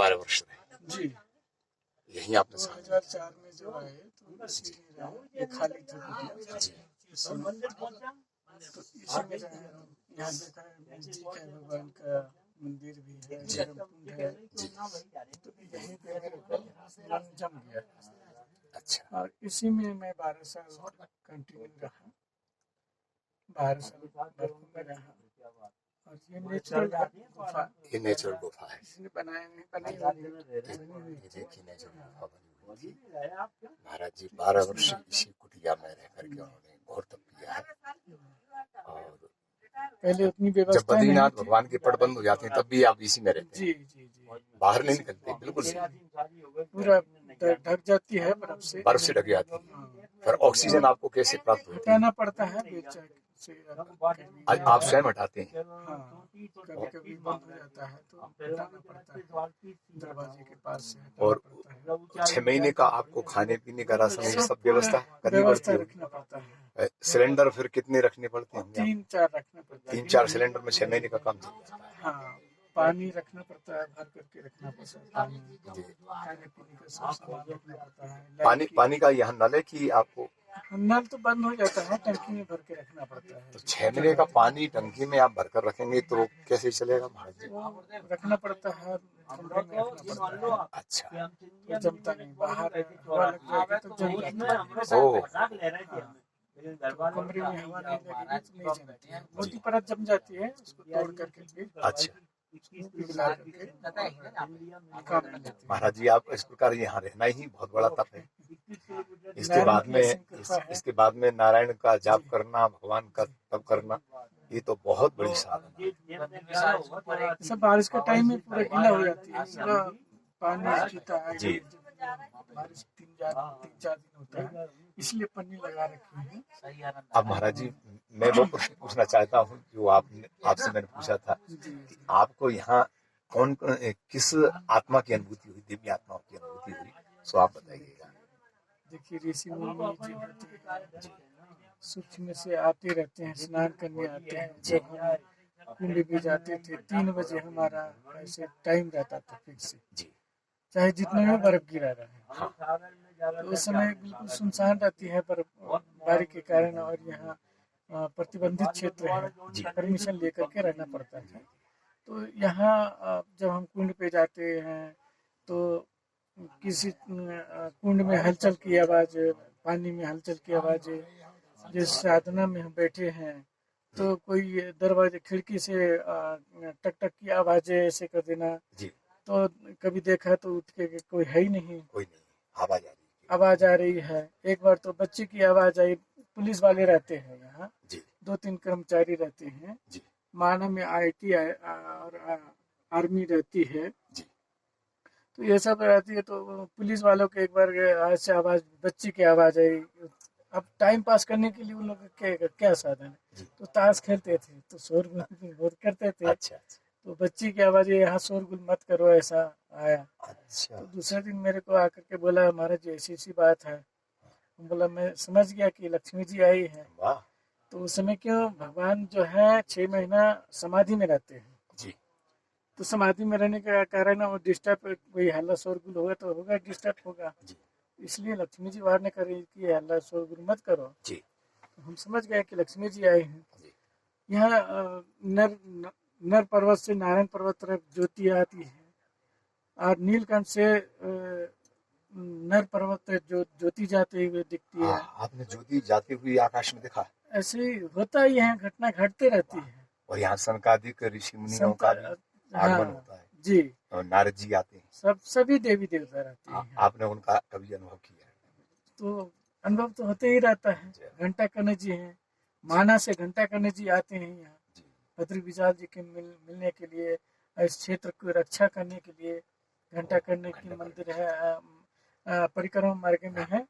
12 वर्ष रहे जी। यहीं आपने 2004 में जो आए तो इसी में रहा, ये खाली था कुटिया। जी इसी में तो इसी में रहा। यहाँ देखा है नजदीक है भगवान का मंदिर भी है, धर्म कुंड है, जी तो यहीं पे मेरे को मन जम गया। अच्छा और इसी में मैं 12 साल कंटिन्यू रहा, 12 साल बर्फ में रहा। और ये नेचुरल गुफा, ये नेचुरल गुफा है किसी ने बनाया नहीं, बनी ये देखिए नेचुरल गुफा बनी हुई थी महाराज जी 12 वर्ष इसी कुटिया में रह करके उन्होंने घोर तप किया है और पहले उतनी जब व्यवस्था नहीं बद्रीनाथ थी। भगवान के पट बंद हो जाते हैं तब भी आप इसी में रहते जी हैं जी जी, बाहर नहीं निकलते बिल्कुल नहीं पूरा ढक जाती है बर्फ से। बर्फ से ढक जाती है फिर ऑक्सीजन आपको कैसे प्राप्त होती है हटाना पड़ता है बेलचा से। आज आप स्वयं हटाते हैं हाँ, कभी कभी बंद हो जाता है तो हटाना पड़ता है, दरवाजे के पास से हटाना और पड़ता है। 6 महीने का आपको खाने पीने का राशन ये सब व्यवस्था करनी व्यवस्था पड़ती रखना पड़ता है। है सिलेंडर फिर कितने रखने पड़ते हैं 3-4 रखना पड़ता है। 3-4 सिलेंडर में 6 महीने का काम चल जाता है हाँ, पानी रखना पड़ता है, भर करके रखना पड़ता है पानी, खाने पीने का सब सामान रखना पड़ता है। पानी का यहाँ नल है कि आपको नल तो बंद हो जाता है, टंकी में भर के रखना पड़ता है। तो 6 महीने का पानी टंकी में आप भरकर रखेंगे तो कैसे चलेगा महाराज जी वो रखना पड़ता है, कमरे में रखना पड़ता है। अच्छा तो जमता नहीं, बाहर हवा लग जाएगी तो जम जाता है। ओ तो कमरे में हवा नहीं लगेगी तो नहीं जमती है, मोटी परत जम जाती है, उसको तोड़ करके फिर अच्छा पिघला करके काम में लेते हैं। महाराज जी आप इस प्रकार यहाँ रहना ही बहुत बड़ा तप है इसके बाद में नारायण का जाप करना भगवान का तप करना ये तो बहुत बड़ी साधना है सब बारिश का टाइम में पूरा गीला हो जाती है, पूरा पानी छूटा है। जी बारिश 3-4 दिन होता है, इसलिए पन्नी लगा रखी है। अब महाराज जी मैं वो प्रश्न पूछना चाहता हूँ जो आपसे मैंने पूछा था कि आपको यहाँ कौन किस आत्मा की अनुभूति हुई दिव्य आत्माओं की अनुभूति हुई सो आप बताइएगा देखिए ऋषि मुनि जी होते हैं, सूक्ष्म से आते रहते हैं, स्नान करने आते हैं। जब हम कुंड भी जाते थे 3 बजे हमारा ऐसे टाइम रहता था फिक्स, जी चाहे जितना भी बर्फ गिरा रहे। हाँ तो उस समय बिल्कुल सुनसान रहती है बर्फबारी के कारण, और यहाँ प्रतिबंधित क्षेत्र है, परमिशन लेकर के रहना पड़ता है। तो यहाँ जब हम कुंड पे जाते हैं तो किसी कुंड में हलचल की आवाज़, पानी में हलचल की आवाज़, जिस साधना में हम बैठे हैं तो कोई दरवाजे खिड़की से टक टक की आवाज़ें ऐसे कर देना, तो कभी देखा तो उठ के कोई है ही नहीं, कोई नहीं आवाज़ आ रही है। एक बार तो बच्चे की आवाज़ आई, पुलिस वाले रहते हैं यहाँ, 2-3 कर्मचारी रहते हैं, माना में IT और आर्मी रहती है, तो ये सब रहती है। तो पुलिस वालों के एक बार ऐसे आवाज़, बच्ची की आवाज़ आई। अब टाइम पास करने के लिए उन लोगों का क्या साधन है, तो ताश खेलते थे तो शोरगुल बहुत करते थे। अच्छा तो बच्ची की आवाज़, यहाँ शोरगुल मत करो, ऐसा आया। अच्छा तो दूसरे दिन मेरे को आकर के बोला महाराज जी ऐसी बात है। बोला मैं समझ गया कि लक्ष्मी जी आई है। तो उस समय क्यों भगवान जो है 6 महीना समाधि में रहते हैं जी, तो समाधि में रहने का कारण वो डिस्टर्ब, कोई हल्ला शोरगुल होगा तो होगा, डिस्टर्ब होगा, इसलिए लक्ष्मी जी वार्न कर रही कि हल्ला शोरगुल मत करो जी। तो हम समझ गए कि लक्ष्मी जी आए हैं। यहाँ नर पर्वत से नारायण पर्वत तरफ ज्योति आती है, और नीलकंठ से नर पर्वत जो ज्योति जाते हुए दिखती है। आपने ज्योति जाती हुई आकाश में देखा? ऐसे ही होता ही है, घटना घटते रहती है। और यहाँ सनकादिक ऋषि मुनियों का आगमन होता है जी, और नारद जी आते हैं, सभी देवी देवता रहते हैं। आपने उनका कभी अनुभव किया? तो अनुभव तो होते ही रहता है। घंटा कर्ण जी हैं, माना से घंटा कर्ण जी आते हैं यहाँ बद्री विशाल जी के मिलने के लिए, इस क्षेत्र को रक्षा करने के लिए। घंटा कर्ण की मंदिर है, परिक्रमा मार्ग में है,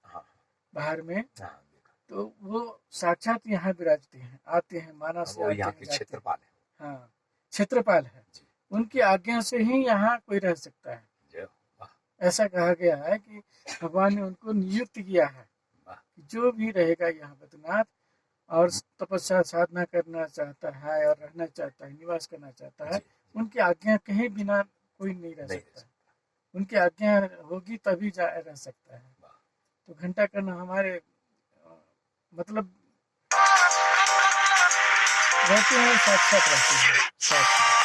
बाहर में। तो वो साक्षात यहाँ विराजते हैं, आते हैं, माना से आते हैं, क्षेत्रपाल है। हाँ, क्षेत्रपाल है। उनकी आज्ञा से ही यहाँ कोई रह सकता है। ऐसा कहा गया है कि भगवान ने उनको नियुक्त किया है कि जो भी रहेगा यहाँ बद्रीनाथ और तपस्या साधना करना चाहता है और रहना चाहता है, निवास करना चाहता है, उनकी आज्ञा के बिना कोई नहीं रह सकता। उनकी आज्ञा होगी तभी रह सकता है। तो घंटा करना हमारे मतलब रहते हैं, साथ साथ रहते हैं साथ।